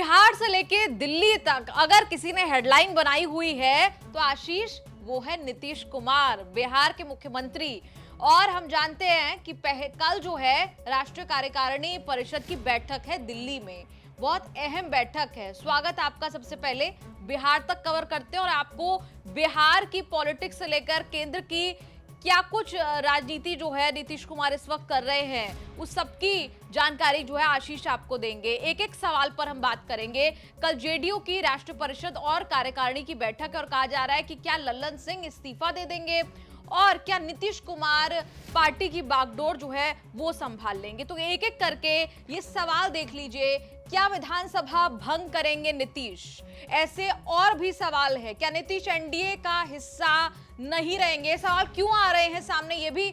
बिहार से लेके दिल्ली तक अगर किसी ने हेडलाइन बनाई हुई है तो आशीष वो है नीतीश कुमार, बिहार के मुख्यमंत्री। और हम जानते हैं कि कल जो है राष्ट्रीय कार्यकारिणी परिषद की बैठक है दिल्ली में, बहुत अहम बैठक है। स्वागत आपका। सबसे पहले बिहार तक कवर करते हैं और आपको बिहार की पॉलिटिक्स से लेकर केंद्र की क्या कुछ राजनीति जो है नीतीश कुमार इस वक्त कर रहे हैं उस सबकी जानकारी जो है आशीष आपको देंगे। एक एक सवाल पर हम बात करेंगे। कल जेडीयू की राष्ट्रीय परिषद और कार्यकारिणी की बैठक है और कहा जा रहा है कि क्या लल्लन सिंह इस्तीफा दे देंगे और क्या नीतीश कुमार पार्टी की बागडोर जो है वो संभाल लेंगे। तो एक एक करके ये सवाल देख लीजिए। क्या विधानसभा भंग करेंगे नीतीश? ऐसे और भी सवाल है। क्या नीतीश एनडीए का हिस्सा नहीं रहेंगे? सवाल क्यों आ रहे हैं सामने, ये भी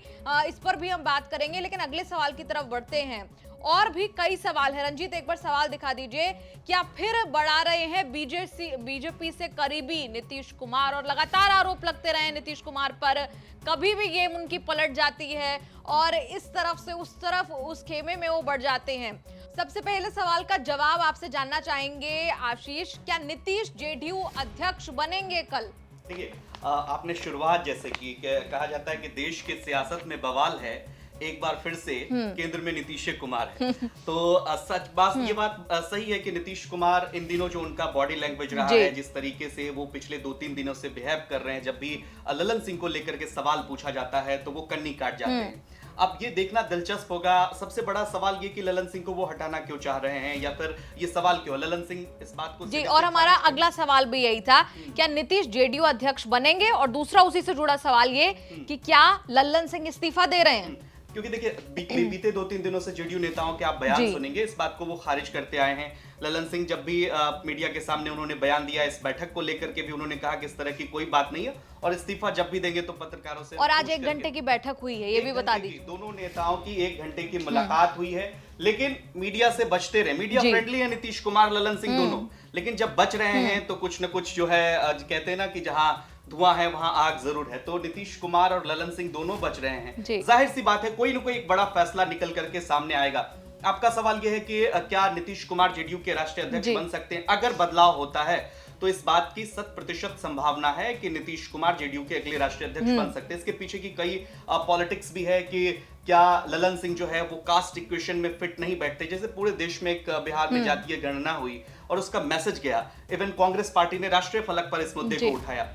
इस पर भी हम बात करेंगे। लेकिन अगले सवाल की तरफ बढ़ते हैं। और भी कई सवाल है। रंजीत एक बार सवाल दिखा दीजिए। क्या फिर बढ़ा रहे हैं बीजेपी से करीबी नीतीश कुमार और लगातार आरोप लगते रहे नीतीश कुमार पर, कभी भी गेम उनकी पलट जाती है और इस तरफ से उस तरफ उस खेमे में वो बढ़ जाते हैं। सबसे पहले सवाल का जवाब आपसे जानना चाहेंगे आशीष, क्या नीतीश जेडीयू अध्यक्ष बनेंगे कल? देखिए, आपने शुरुआत जैसे की कहा जाता है कि देश के सियासत में बवाल है, एक बार फिर से केंद्र में नीतीश कुमार है। तो सच बात ये बात सही है कि नीतीश कुमार इन दिनों जो उनका बॉडी लैंग्वेज रहा है, जिस तरीके से वो पिछले 2-3 दिनों से बिहेव कर रहे हैं, जब भी लल्लन सिंह को लेकर के सवाल पूछा जाता है तो वो कन्नी काट जाते हैं। अब ये देखना दिलचस्प होगा। सबसे बड़ा सवाल ये कि लल्लन सिंह को वो हटाना क्यों चाह रहे हैं, या फिर ये सवाल क्यों लल्लन सिंह इस बात को जी। और हमारा अगला सवाल भी यही था, क्या नीतीश जेडीयू अध्यक्ष बनेंगे? और दूसरा उसी से जुड़ा सवाल ये कि क्या लल्लन सिंह इस्तीफा दे रहे हैं? क्योंकि देखिए, बीते 2-3 दिनों से जेडीयू नेताओं के आप बयान सुनेंगे, इस बात को वो खारिज करते आए हैं। लल्लन सिंह जब भी मीडिया के सामने उन्होंने बयान दिया, इस बैठक को लेकर के भी उन्होंने कहा कि इस तरह की कोई बात नहीं है और इस्तीफा जब भी देंगे तो पत्रकारों से। और आज 1 घंटे की बैठक हुई है, ये भी बता दीजिए। दोनों नेताओं की 1 घंटे की मुलाकात हुई है, लेकिन मीडिया से बचते रहे। मीडिया फ्रेंडली है नीतीश कुमार, लल्लन सिंह दोनों, लेकिन जब बच रहे हैं तो कुछ न कुछ जो है, कहते हैं ना कि जहां धुआं है वहां आग जरूर है। तो नीतीश कुमार और लल्लन सिंह दोनों बच रहे हैं। जाहिर सी बात है कोई ना कोई एक बड़ा फैसला निकल करके सामने आएगा। आपका सवाल यह है कि क्या नीतीश कुमार जेडीयू के राष्ट्रीय अध्यक्ष बन सकते हैं? अगर बदलाव होता है तो इस बात की 100% संभावना है कि नीतीश कुमार जेडीयू के अगले राष्ट्रीय अध्यक्ष बन सकते हैं। इसके पीछे की कई पॉलिटिक्स भी है कि क्या लल्लन सिंह जो है वो कास्ट इक्वेशन में फिट नहीं बैठते। जैसे पूरे देश में एक बिहार में जातीय गणना हुई और उसका मैसेज गया, इवन कांग्रेस पार्टी ने राष्ट्रीय फलक पर इस मुद्दे को उठाया।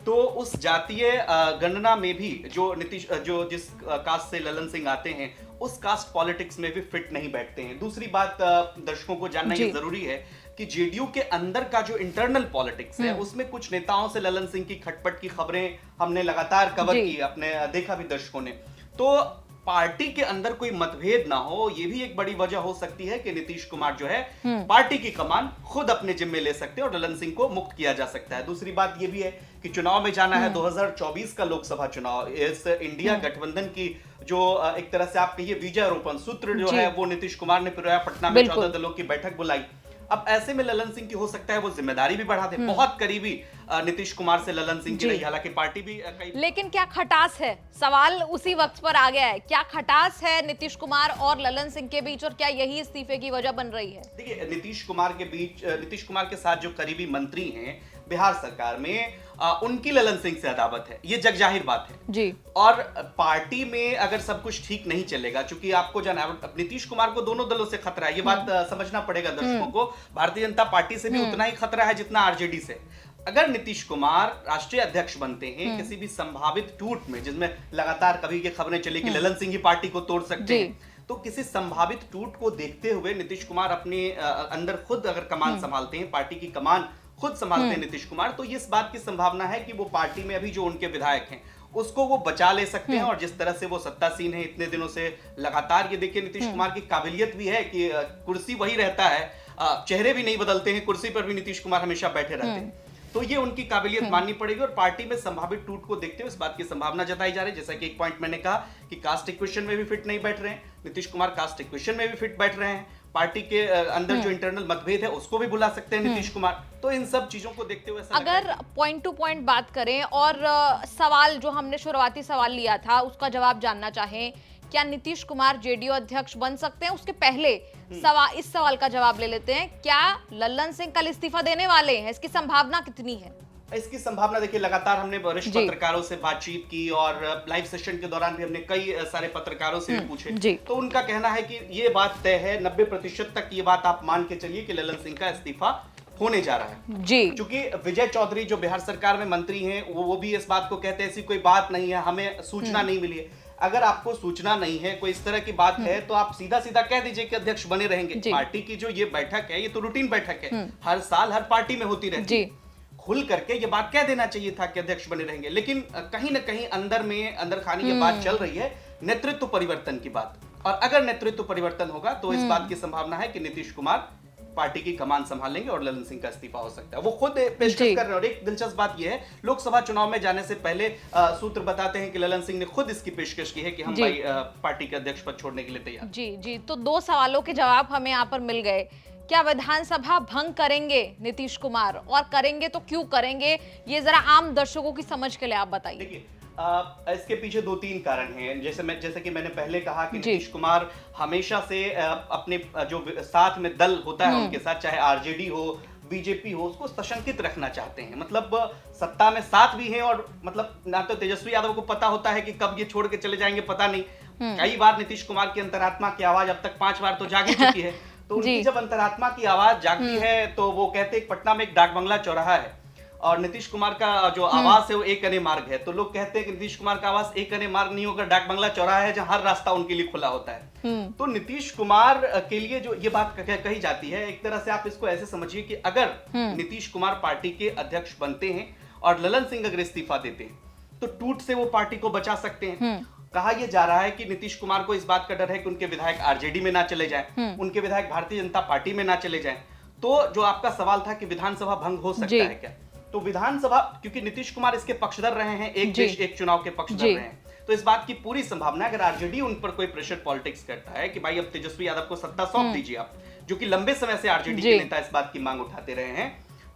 तो उस जातीय गणना में भी जो जिस कास्ट से लल्लन सिंह आते हैं उस कास्ट पॉलिटिक्स में भी फिट नहीं बैठते हैं। दूसरी बात दर्शकों को जानना ये जरूरी है कि जेडीयू के अंदर का जो इंटरनल पॉलिटिक्स है उसमें कुछ नेताओं से लल्लन सिंह की खटपट की खबरें हमने लगातार कवर की, अपने देखा भी दर्शकों ने। तो पार्टी के अंदर कोई मतभेद ना हो, ये भी एक बड़ी वजह हो सकती है कि नीतीश कुमार जो है पार्टी की कमान खुद अपने जिम्मे ले सकते हैं और लल्लन सिंह को मुक्त किया जा सकता है। दूसरी बात ये भी है कि चुनाव में जाना है, 2024 का लोकसभा चुनाव, इस इंडिया गठबंधन की जो एक तरह से आप कहिए विजयारोपण सूत्र जो है वो नीतीश कुमार ने पिरोया। पटना में 14 दलों की बैठक बुलाई। अब ऐसे में लल्लन सिंह की हो सकता है वो जिम्मेदारी भी बढ़ा दे। बहुत करीबी नीतीश कुमार से लल्लन सिंह की रही, हालांकि पार्टी भी लेकिन क्या खटास है? सवाल उसी वक्त पर आ गया है, क्या खटास है नीतीश कुमार और लल्लन सिंह के बीच और क्या यही इस्तीफे की वजह बन रही है? देखिए, नीतीश कुमार के साथ जो करीबी मंत्री हैं बिहार सरकार में, उनकी लल्लन सिंह से अदावत है, ये जगजाहिर बात है जी। और पार्टी में अगर सब कुछ ठीक नहीं चलेगा, चूंकि आपको जाना नीतीश कुमार को दोनों दलों से खतरा है, ये बात समझना पड़ेगा दर्शकों को। भारतीय जनता पार्टी से भी उतना ही खतरा है जितना आरजेडी से। अगर नीतीश कुमार राष्ट्रीय अध्यक्ष बनते हैं किसी भी संभावित टूट में, जिसमें लगातार कभी ये खबरें चली कि लल्लन सिंह ही पार्टी को तोड़ सकते हैं, तो किसी संभावित टूट को देखते हुए नीतीश कुमार अपने अंदर खुद अगर कमान संभालते हैं, पार्टी की कमान खुद संभालते हैं नीतीश कुमार, तो इस बात की संभावना है कि वो पार्टी में अभी जो उनके विधायक हैं उसको वो बचा ले सकते हैं। और जिस तरह से वो सत्तासीन है इतने दिनों से लगातार, ये देखिए नीतीश कुमार की काबिलियत भी है कि कुर्सी वही रहता है, चेहरे भी नहीं बदलते हैं, कुर्सी पर भी नीतीश कुमार हमेशा बैठे रहते हैं। तो ये उनकी काबिलियत माननी पड़ेगी और पार्टी में संभावित टूट को देखते हुए इस बात की संभावना जताई जा रही है। जैसा कि एक पॉइंट मैंने कहा कि कास्ट इक्वेशन में भी फिट नहीं बैठ रहे हैं नीतीश कुमार, कास्ट इक्वेशन में भी फिट बैठ रहे हैं, पार्टी के अंदर जो इंटरनल मतभेद है उसको भी बुला सकते हैं नीतीश कुमार। तो इन सब चीजों को देखते हुए अगर पॉइंट टू पॉइंट बात करें और सवाल जो हमने शुरुआती सवाल लिया था उसका जवाब जानना चाहें क्या नीतीश कुमार जेडीयू अध्यक्ष बन सकते हैं? उसके पहले इस सवाल का जवाब ले लेते हैं, क्या लल्लन सिंह कल इस्तीफा देने वाले हैं? इसकी संभावना कितनी है? इसकी संभावना देखिए, लगातार हमने वरिष्ठ पत्रकारों से बातचीत की और लाइव सेशन के दौरान भी हमने कई सारे पत्रकारों से भी पूछे, तो उनका कहना है कि ये बात तय है, 90% तक ये बात आप मान के चलिए कि लल्लन सिंह का इस्तीफा होने जा रहा है जी। क्योंकि विजय चौधरी जो बिहार सरकार में मंत्री हैं, वो भी इस बात को कहते हैं ऐसी कोई बात नहीं है, हमें सूचना नहीं मिली है। अगर आपको सूचना नहीं है, कोई इस तरह की बात है, तो आप सीधा सीधा कह दीजिए कि अध्यक्ष बने रहेंगे। पार्टी की जो ये बैठक है, ये तो रूटीन बैठक है, हर साल हर पार्टी में होती रहती है। खुल करके ये बात कह देना चाहिए था कि अध्यक्ष बने रहेंगे, लेकिन कहीं ना कहीं अंदर खानी ये बात चल रही है नेतृत्व परिवर्तन की बात। और अगर नेतृत्व परिवर्तन होगा तो इस बात की संभावना है कि नीतीश कुमार पार्टी की कमान संभालेंगे और लल्लन सिंह का इस्तीफा हो सकता है। वो खुद पेशकश कर रहे हैं। और एक दिलचस्प बात यह है, लोकसभा चुनाव में जाने से पहले सूत्र बताते हैं कि लल्लन सिंह ने खुद इसकी पेशकश की है कि हम भाई पार्टी के अध्यक्ष पद छोड़ने के लिए तैयार। जी, तो 2 सवालों के जवाब हमें यहाँ पर मिल गए। क्या विधानसभा भंग करेंगे नीतीश कुमार, और करेंगे तो क्यों करेंगे, ये जरा आम दर्शकों की समझ के लिए आप बताइए। देखिए, इसके पीछे 2-3 कारण हैं। जैसे कि मैंने पहले कहा कि नीतीश कुमार हमेशा से अपने जो साथ में दल होता है उनके साथ, चाहे आरजेडी हो, बीजेपी हो, उसको सशंकित रखना चाहते हैं। मतलब सत्ता में साथ भी हैं, और मतलब ना तो तेजस्वी यादव को पता होता है कि कब ये छोड़ के चले जाएंगे पता नहीं। कई बार नीतीश कुमार की अंतरात्मा की आवाज अब तक 5 बार तो जाग ही चुकी है। तो उनकी जब अंतरात्मा की आवाज जागती है तो वो कहते हैं पटना में एक डाक बंगला चौराहा है और नीतीश कुमार का जो आवास है वो एक अने मार्ग है। तो लोग कहते हैं कि नीतीश कुमार का आवास एक अने मार्ग नहीं होकर डाक बंगला चौराहा है, जहां हर रास्ता उनके लिए खुला होता है। तो नीतीश कुमार के लिए जो ये बात कही जाती है, एक तरह से आप इसको ऐसे समझिए कि अगर नीतीश कुमार पार्टी के अध्यक्ष बनते हैं और लल्लन सिंह अगर इस्तीफा देते हैं तो टूट से वो पार्टी को बचा सकते हैं। कहा यह जा रहा है कि नीतीश कुमार को इस बात का डर है कि उनके विधायक आरजेडी में ना चले जाएं, उनके विधायक भारतीय जनता पार्टी में ना चले जाएं। तो जो आपका सवाल था कि विधानसभा भंग हो सकता है क्या, तो विधानसभा, क्योंकि नीतीश कुमार इसके पक्षधर रहे हैं, एक देश एक चुनाव के पक्षधर रहे हैं, तो इस बात की पूरी संभावना है अगर आरजेडी उन पर कोई प्रेशर पॉलिटिक्स करता है कि भाई अब तेजस्वी यादव को सत्ता सौंप दीजिए आप, जो कि लंबे समय से आरजेडी के नेता इस बात की मांग उठाते रहे हैं,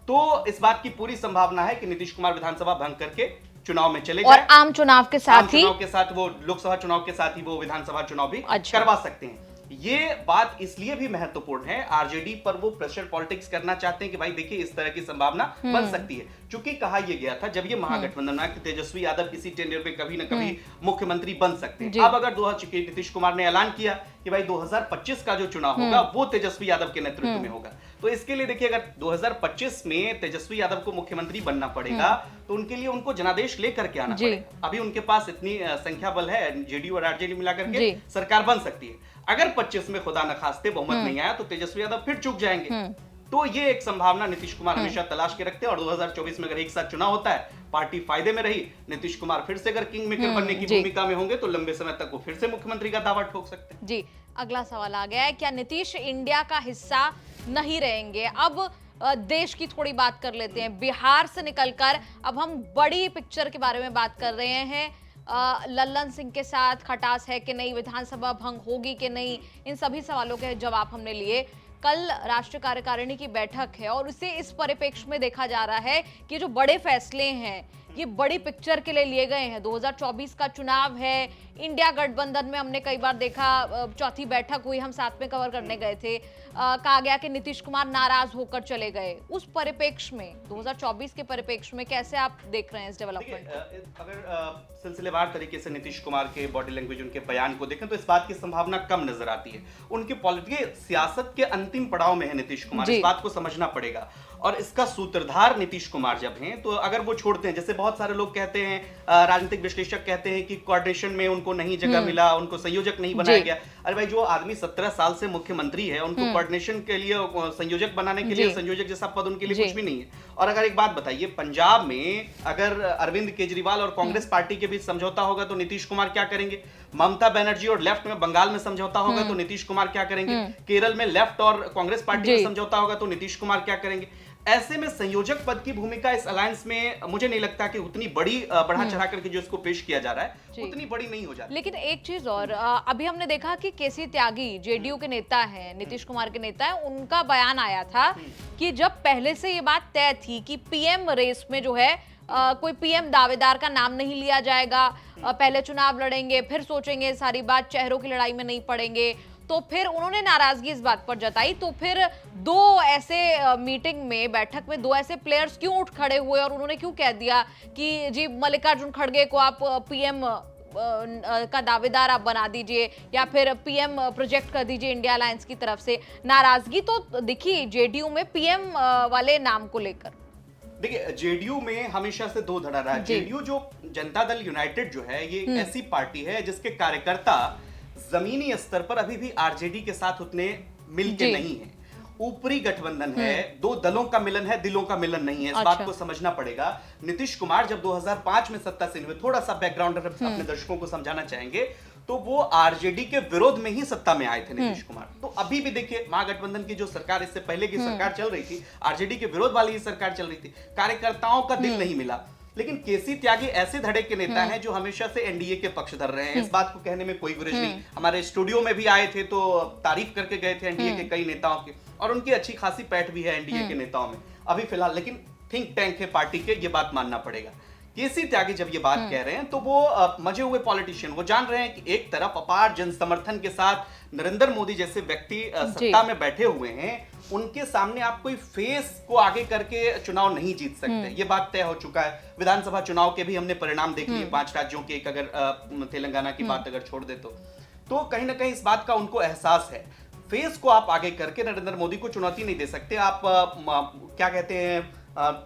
तो इस बात की पूरी संभावना है कि नीतीश कुमार विधानसभा भंग करके चुनाव में चले और आम चुनाव के साथ वो लोकसभा चुनाव के साथ ही वो विधानसभा चुनाव भी करवा सकते हैं। ये बात इसलिए भी महत्वपूर्ण है, आरजेडी पर वो प्रेशर पॉलिटिक्स करना चाहते हैं कि भाई देखिए इस तरह की संभावना बन सकती है। चूंकि कहा यह गया था जब ये महागठबंधन बना कि तेजस्वी यादव किसी टेंडर पे कभी ना कभी मुख्यमंत्री बन सकते हैं। अब अगर नीतीश कुमार ने ऐलान किया कि भाई 2025 का जो चुनाव होगा वो तेजस्वी यादव के नेतृत्व में होगा, तो इसके लिए देखिए अगर 2025 में तेजस्वी यादव को मुख्यमंत्री बनना पड़ेगा तो उनके लिए उनको जनादेश लेकर के आना पड़ेगा। अभी उनके पास इतनी संख्या बल है, जेडीयू और आरजेडी मिलाकर के सरकार बन सकती है। अगर 25 में खुदा न खास्ते बहुमत नहीं आया तो तेजस्वी यादव फिर चूक जाएंगे। तो ये एक संभावना नीतीश कुमार हमेशा तलाश के रखते हैं। और 2024 में अगर एक साथ चुनाव होता है, पार्टी फायदे में रही, नीतीश कुमार फिर से अगर किंग मेकर बनने की भूमिका में होंगे तो लंबे समय तक वो फिर से मुख्यमंत्री का दावा ठोक सकते हैं। जी, अगला सवाल आ गया है, क्या नीतीश इंडिया का हिस्सा नहीं रहेंगे? अब देश की थोड़ी बात कर लेते हैं। बिहार से निकलकर अब हम बड़ी पिक्चर के बारे में बात कर रहे हैं। लल्लन सिंह के साथ खटास है कि नहीं, विधानसभा भंग होगी कि नहीं, इन सभी सवालों के जवाब हमने लिए। कल राष्ट्रीय कार्यकारिणी की बैठक है और उसे इस परिप्रेक्ष्य में देखा जा रहा है कि जो बड़े फैसले हैं ये बड़ी पिक्चर के लिए लिए गए हैं। 2024 का चुनाव है, इंडिया गठबंधन में हमने कई बार देखा, चौथी बैठक हुई, हम साथ में कवर करने गए थे, कहा गया कि नीतीश कुमार नाराज होकर चले गए। उस परिप्रेक्ष्य में 2024 के परिप्रेक्ष्य में कैसे आप देख रहे हैं इस डेवलपमेंट को? अगर सिलसिलेवार तरीके से नीतीश कुमार के बॉडी लैंग्वेज, उनके बयान को देखें तो इस बात की संभावना कम नजर आती है। उनके पॉलिटिकल सियासत के अंतिम पड़ाव में है नीतीश कुमार, इस बात को समझना पड़ेगा। और इसका सूत्रधार नीतीश कुमार जब हैं तो अगर वो छोड़ते हैं, जैसे बहुत सारे लोग कहते हैं, राजनीतिक विश्लेषक कहते हैं कि कोऑर्डिनेशन में उनको नहीं जगह मिला, उनको संयोजक नहीं बनाया गया। अरे भाई, जो आदमी 17 साल से मुख्यमंत्री है उनको कोऑर्डिनेशन के लिए, संयोजक बनाने के लिए संयोजक जैसा पद उनके लिए कुछ भी नहीं है। और अगर एक बात बताइए, पंजाब में अगर अरविंद केजरीवाल और कांग्रेस पार्टी के बीच समझौता होगा तो नीतीश कुमार क्या करेंगे? ममता बनर्जी और लेफ्ट में बंगाल में समझौता होगा तो नीतीश कुमार क्या करेंगे? केरल में लेफ्ट और कांग्रेस पार्टी में समझौता होगा तो नीतीश कुमार क्या करेंगे? ऐसे में संयोजक पद की भूमिका इस अलायंस में मुझे नहीं लगता कि उतनी बड़ी बढ़ा चढ़ा करके जो इसको पेश किया जा रहा है उतनी बड़ी नहीं हो जाती। लेकिन एक चीज और, अभी हमने देखा कि केसी त्यागी जेडीयू के नेता हैं, नीतीश कुमार के नेता हैं, उनका बयान आया था कि जब पहले से ये बात तय थी कि पीएम रेस में जो है कोई पीएम दावेदार का नाम नहीं लिया जाएगा, पहले चुनाव लड़ेंगे फिर सोचेंगे सारी बात, चेहरों की लड़ाई में नहीं पड़ेंगे। तो फिर उन्होंने नाराजगी इस बात पर जताई। तो फिर दो ऐसे मीटिंग में, बैठक में दो ऐसे प्लेयर्स क्यों उठ खड़े हुए और उन्होंने क्यों कह दिया कि जी मल्लिकार्जुन खड़गे को आप पीएम का दावेदार आप बना दीजिए या फिर पीएम प्रोजेक्ट कर दीजिए इंडिया अलायंस की तरफ से। नाराजगी तो दिखी जेडीयू में पीएम वाले नाम को लेकर। देखिए, जेडीयू में हमेशा से दो धड़ा रहा है। जेडीयू जो जनता दल यूनाइटेड जो है, ये ऐसी पार्टी है जिसके कार्यकर्ता जमीनी स्तर पर अभी भी आरजेडी के साथ उतने मिलके नहीं है। ऊपरी गठबंधन है, दो दलों का मिलन है, दिलों का मिलन नहीं है। इस बात को समझना पड़ेगा। नीतीश कुमार जब 2005 में सत्ता से हुए, थोड़ा सा बैकग्राउंड अपने दर्शकों को समझाना चाहेंगे, तो वो आरजेडी के विरोध में ही सत्ता में आए थे नीतीश कुमार। तो अभी भी देखिए, महागठबंधन की जो सरकार, इससे पहले की सरकार चल रही थी, आरजेडी के विरोध वाली ही सरकार चल रही थी, कार्यकर्ताओं का दिल नहीं मिला। लेकिन केसी त्यागी ऐसे धड़े के नेता हैं जो हमेशा से एनडीए के पक्षधर रहे हैं। इस बात को कहने में कोई गुरेज नहीं। हमारे स्टूडियो में भी आए थे तो तारीफ करके गए थे एनडीए के कई नेताओं की, और उनकी अच्छी खासी पैठ भी है एनडीए के नेताओं में अभी फिलहाल। लेकिन थिंक टैंक है पार्टी के, ये बात मानना पड़ेगा। केसी त्यागी जब ये बात कह रहे हैं तो वो मजे हुए पॉलिटिशियन, वो जान रहे हैं कि एक तरफ अपार जन समर्थन के साथ नरेंद्र मोदी जैसे व्यक्ति सत्ता में बैठे हुए हैं, उनके सामने आप कोई फेस को आगे करके चुनाव नहीं जीत सकते। ये बात तय हो चुका है। विधानसभा चुनाव के भी हमने परिणाम देख लिए, 5 राज्यों के, एक अगर तेलंगाना की बात अगर छोड़ दे तो कहीं ना कहीं इस बात का उनको एहसास है। फेस को आप आगे करके नरेंद्र मोदी को चुनौती नहीं दे सकते। आप क्या कहते हैं,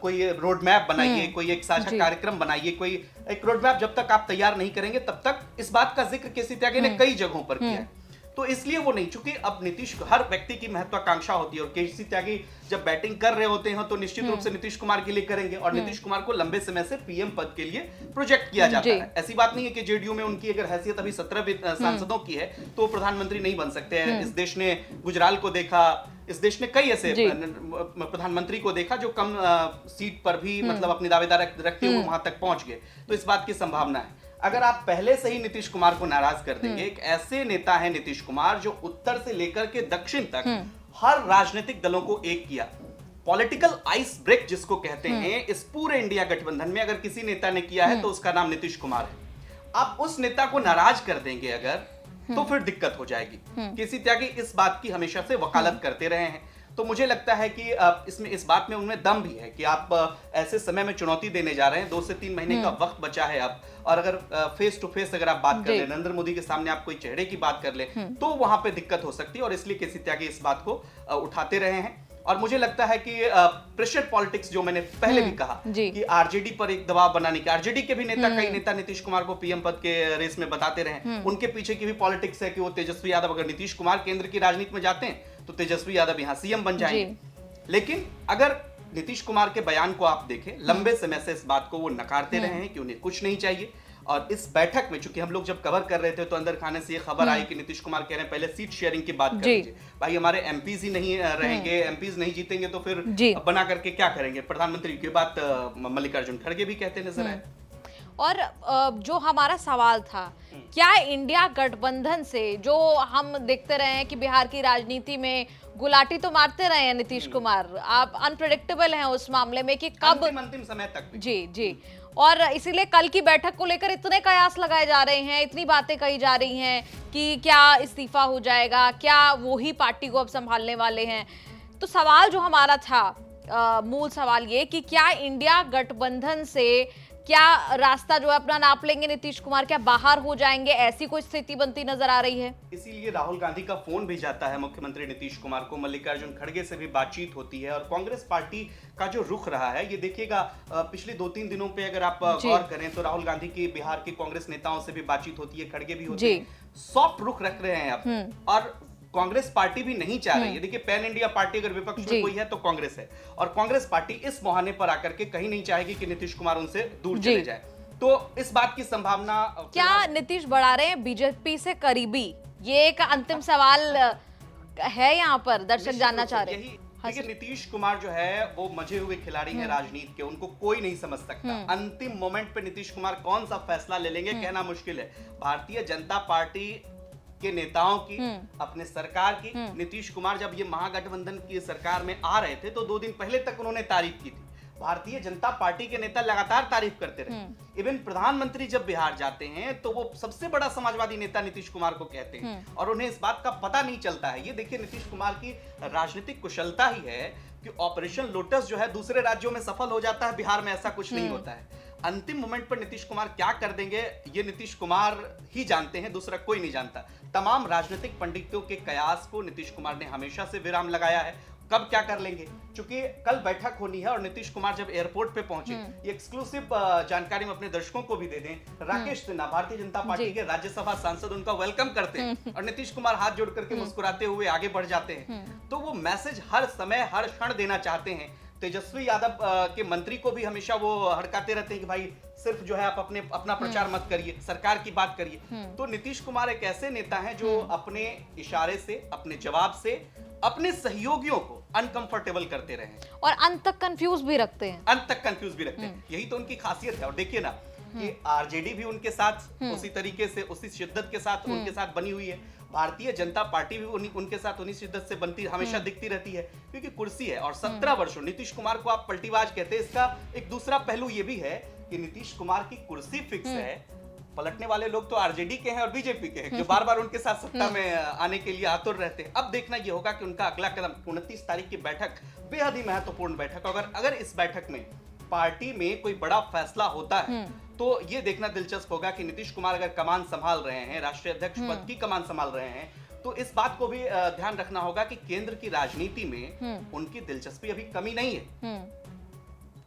कोई रोड मैप बनाइए, कोई एक साझा कार्यक्रम बनाइए, कोई एक रोड मैप जब तक आप तैयार नहीं करेंगे तब तक, इस बात का जिक्र केसी त्यागी ने कई जगहों पर किया है। तो इसलिए वो नहीं, चूंकि अब नीतीश, हर व्यक्ति की महत्वाकांक्षा होती है, और केसी त्यागी जब बैटिंग कर रहे होते हैं तो निश्चित रूप से नीतीश कुमार के लिए करेंगे, और नीतीश कुमार को लंबे समय से पीएम पद के लिए प्रोजेक्ट किया जाता है। ऐसी बात नहीं है कि जेडीयू में उनकी अगर हैसियत अभी 17 सांसदों की है तो प्रधानमंत्री नहीं बन सकते हैं। इस देश ने गुजराल को देखा, इस देश ने कई ऐसे प्रधानमंत्री को देखा जो कम सीट पर भी मतलब अपनी दावेदार रखते हुए वहां तक पहुंच गए। तो इस बात की संभावना है। अगर आप पहले से ही नीतीश कुमार को नाराज कर देंगे, एक ऐसे नेता है नीतीश कुमार जो उत्तर से लेकर के दक्षिण तक हर राजनीतिक दलों को एक किया, पॉलिटिकल आइस ब्रेक जिसको कहते हैं, इस पूरे इंडिया गठबंधन में अगर किसी नेता ने किया है तो उसका नाम नीतीश कुमार है। आप उस नेता को नाराज कर देंगे अगर, तो फिर दिक्कत हो जाएगी। केसी त्यागी इस बात की हमेशा से वकालत करते रहे हैं। तो मुझे लगता है कि इसमें, इस बात में उनमें दम भी है कि आप ऐसे समय में चुनौती देने जा रहे हैं। 2 से 3 महीने का वक्त बचा है अब, और अगर फेस टू फेस अगर आप बात कर ले, नरेंद्र मोदी के सामने आप कोई चेहरे की बात कर ले, तो वहां पे दिक्कत हो सकती है। और इसलिए केसी त्यागी इस बात को उठाते रहे हैं। और मुझे लगता है कि प्रेशर पॉलिटिक्स, जो मैंने पहले भी कहा कि आरजेडी पर एक दबाव बनाने की, आरजेडी के भी नेता, कई नेता नीतीश कुमार को पीएम पद के रेस में बताते रहे, उनके पीछे की भी पॉलिटिक्स है कि वो तेजस्वी यादव, अगर नीतीश कुमार केंद्र की राजनीति में जाते हैं तो तेजस्वी यादव यहाँ सीएम बन जाएंगे। लेकिन अगर नीतीश कुमार के बयान को आप देखें, लंबे समय से इस बात को वो नकारते रहे हैं कि उन्हें कुछ नहीं चाहिए। और इस बैठक में, चूंकि हम लोग जब कवर कर रहे थे तो अंदर खाने से ये खबर आई कि नीतीश कुमार कह रहे हैं पहले सीट शेयरिंग की बात कर लीजिए। भाई, हमारे एमपीज ही नहीं रहेंगे, एमपीज नहीं जीतेंगे तो फिर बना करके क्या करेंगे। प्रधानमंत्री की बात मल्लिकार्जुन खड़गे भी कहते नजर आए। और जो हमारा सवाल था, क्या इंडिया गठबंधन से, जो हम देखते रहे हैं कि बिहार की राजनीति में गुलाटी तो मारते रहे हैं नीतीश कुमार, आप अनप्रेडिक्टेबल हैं उस मामले में कि कब, अंतिम समय तक जी, और इसीलिए कल की बैठक को लेकर इतने कयास लगाए जा रहे हैं, इतनी बातें कही जा रही हैं कि क्या इस्तीफा हो जाएगा, क्या वो ही पार्टी को अब संभालने वाले हैं। तो सवाल जो हमारा था, मूल सवाल ये कि क्या इंडिया गठबंधन से, क्या रास्ता जो है अपना नाप लेंगे नीतीश कुमार, क्या बाहर हो जाएंगे, ऐसी कोई स्थिति बनती नजर आ रही है। इसीलिए राहुल गांधी का फोन भी जाता है मुख्यमंत्री नीतीश कुमार को, मल्लिकार्जुन खड़गे से भी बातचीत होती है, और कांग्रेस पार्टी का जो रुख रहा है, ये देखिएगा पिछले 2-3 दिनों पे अगर आप गौर करें तो राहुल गांधी की बिहार के कांग्रेस नेताओं से भी बातचीत होती है, खड़गे भी होते हैं, सॉफ्ट रुख रख रहे हैं अब। और कांग्रेस पार्टी भी नहीं चाह रही है। देखिए, पैन इंडिया पार्टी अगर विपक्ष में कोई है तो कांग्रेस है, और कांग्रेस पार्टी इस मुहाने पर आकर के कहीं नहीं चाहेगी कि नीतीश कुमार उनसे दूर चले जाए। तो इस बात की संभावना, क्या नीतीश बढ़ा रहे हैं बीजेपी से करीबी, ये एक अंतिम सवाल है यहाँ पर, दर्शक जानना चाह रहे हैं। देखिए, नीतीश कुमार जो है वो मजे हुए खिलाड़ी हैं राजनीति के, उनको कोई नहीं समझ सकता। अंतिम मोमेंट पे नीतीश कुमार कौन सा फैसला ले लेंगे कहना मुश्किल है। भारतीय जनता पार्टी के नेताओं की, अपने सरकार की, नीतीश कुमार जब ये महागठबंधन की सरकार में आ रहे थे तो 2 दिन पहले तक उन्होंने तारीफ की थी। भारतीय जनता पार्टी के नेता लगातार तारीफ करते रहे। इवन प्रधानमंत्री जब बिहार जाते हैं तो वो सबसे बड़ा समाजवादी नेता नीतीश कुमार को कहते हैं और उन्हें इस बात का पता नहीं चलता है। ये देखिए नीतीश कुमार की राजनीतिक कुशलता ही है कि ऑपरेशन लोटस जो है दूसरे राज्यों में सफल हो जाता है, बिहार में ऐसा कुछ नहीं होता है। अंतिम मोमेंट पर नीतीश कुमार क्या कर देंगे ये नीतीश कुमार ही जानते हैं, दूसरा कोई नहीं जानता। तमाम राजनीतिक पंडितों के कयास को नीतीश कुमार ने हमेशा से विराम लगाया है। कब क्या कर लेंगे, क्योंकि कल बैठक होनी है और नीतीश कुमार जब एयरपोर्ट पे पहुंचे, ये एक्सक्लूसिव जानकारी हम अपने दर्शकों को भी दे दें। राकेश सिन्हा भारतीय जनता पार्टी के राज्यसभा सांसद उनका वेलकम करते हैं और नीतीश कुमार हाथ जोड़ करके मुस्कुराते हुए आगे बढ़ जाते हैं। तो वो मैसेज हर समय हर क्षण देना चाहते हैं। तेजस्वी यादव के मंत्री को भी हमेशा वो हड़काते रहते हैं कि भाई सिर्फ जो है आप अपना प्रचार मत करिए, सरकार की बात करिए। तो नीतीश कुमार एक ऐसे नेता हैं जो अपने इशारे से, अपने जवाब से अपने सहयोगियों को अनकंफर्टेबल करते रहे और अंत तक कंफ्यूज भी रखते हैं। अंत तक कंफ्यूज भी रखते हैं, यही तो उनकी खासियत है। और देखिए ना कि आरजेडी भी उनके साथ उसी तरीके से, उसी शिद्दत के साथ उनके साथ बनी हुई है। भारतीय जनता पार्टी भी उनके साथ उन्हीं शिद्दत से बनती हमेशा दिखती रहती है, क्योंकि कुर्सी है। और 17 वर्षों नीतीश कुमार को आप पलटीबाज कहते हैं, इसका एक दूसरा पहलू ये भी है कि नीतीश कुमार की कुर्सी फिक्स है। पलटने वाले लोग तो आरजेडी के हैं और बीजेपी के हैं, जो बार बार उनके साथ सत्ता में आने के लिए आतुर रहते हैं। अब देखना यह होगा कि उनका अगला कदम 29 तारीख की बैठक बेहद ही महत्वपूर्ण बैठक। अगर इस बैठक में पार्टी में कोई बड़ा फैसला होता है तो ये देखना दिलचस्प होगा कि नीतीश कुमार अगर कमान संभाल रहे हैं, राष्ट्रीय अध्यक्ष पद की कमान संभाल रहे हैं, तो इस बात को भी ध्यान रखना होगा कि केंद्र की राजनीति में उनकी दिलचस्पी अभी कमी नहीं है।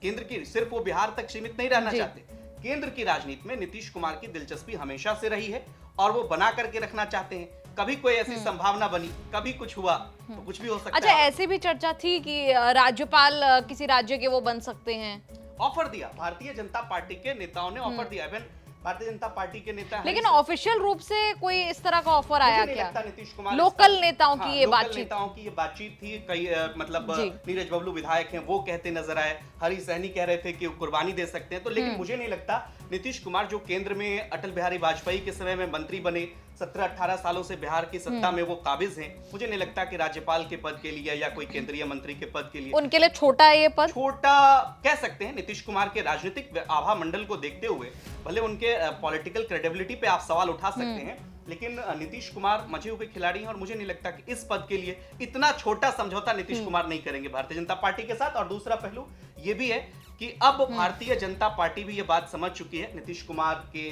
केंद्र की सिर्फ वो बिहार तक सीमित नहीं रहना चाहते। केंद्र की राजनीति में नीतीश कुमार की दिलचस्पी हमेशा से रही है और वो बना करके रखना चाहते हैं। कभी कोई ऐसी संभावना बनी, कभी कुछ हुआ तो कुछ भी हो सकता है। अच्छा, ऐसी भी चर्चा थी कि राज्यपाल किसी राज्य के वो बन सकते हैं। ऑफर दिया भारतीय जनता पार्टी के नेताओं ने, ऑफर दिया। इवन भारतीय जनता पार्टी के नेता, लेकिन ऑफिशियल रूप से कोई इस तरह का ऑफर आया क्या? नीतीश कुमार लोकल नेताओं की ये बातचीत, नेताओं की ये बातचीत थी। कई मतलब नीरज बबलू विधायक हैं, वो कहते नजर आए। हरी सहनी कह रहे थे कि कुर्बानी दे सकते हैं। तो लेकिन मुझे नहीं लगता नीतीश कुमार जो केंद्र में अटल बिहारी वाजपेयी के समय में मंत्री बने, 17-18 सालों से बिहार की सत्ता में वो काबिज हैं, मुझे नहीं लगता कि राज्यपाल के पद के लिए या कोई केंद्रीय मंत्री के पद के लिए उनके लिए छोटा है ये पद। छोटा कह सकते हैं। नीतीश कुमार के राजनीतिक आभा मंडल को देखते हुए भले उनके पॉलिटिकल क्रेडिबिलिटी पे आप सवाल उठा सकते हैं, लेकिन नीतीश कुमार मजे हुए खिलाड़ी हैं और मुझे नहीं लगता कि इस पद के लिए इतना छोटा समझौता नीतीश कुमार नहीं करेंगे भारतीय जनता पार्टी के साथ। और दूसरा पहलू ये भी है कि अब भारतीय जनता पार्टी भी ये बात समझ चुकी है नीतीश कुमार के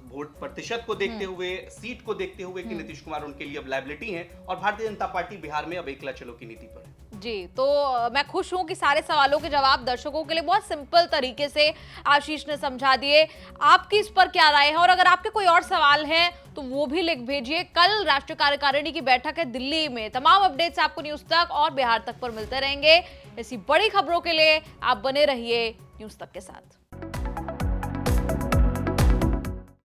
वोट प्रतिशत को देखते हुए, सीट को देखते हुए कि नीतीश कुमार उनके लिए अब लायबिलिटी है और भारतीय जनता पार्टी बिहार में अब एकला चलो की नीति पर है। जी, तो मैं खुश हूं कि सारे सवालों के जवाब दर्शकों के लिए बहुत सिंपल तरीके से आशीष ने समझा दिए। आपकी इस पर क्या राय है? और अगर आपके कोई और सवाल हैं तो वो भी लिख भेजिए। कल राष्ट्रीय कार्यकारिणी की बैठक है दिल्ली में। तमाम अपडेट्स आपको न्यूज तक और बिहार तक पर मिलते रहेंगे। ऐसी बड़ी खबरों के लिए आप बने रहिए न्यूज तक के साथ।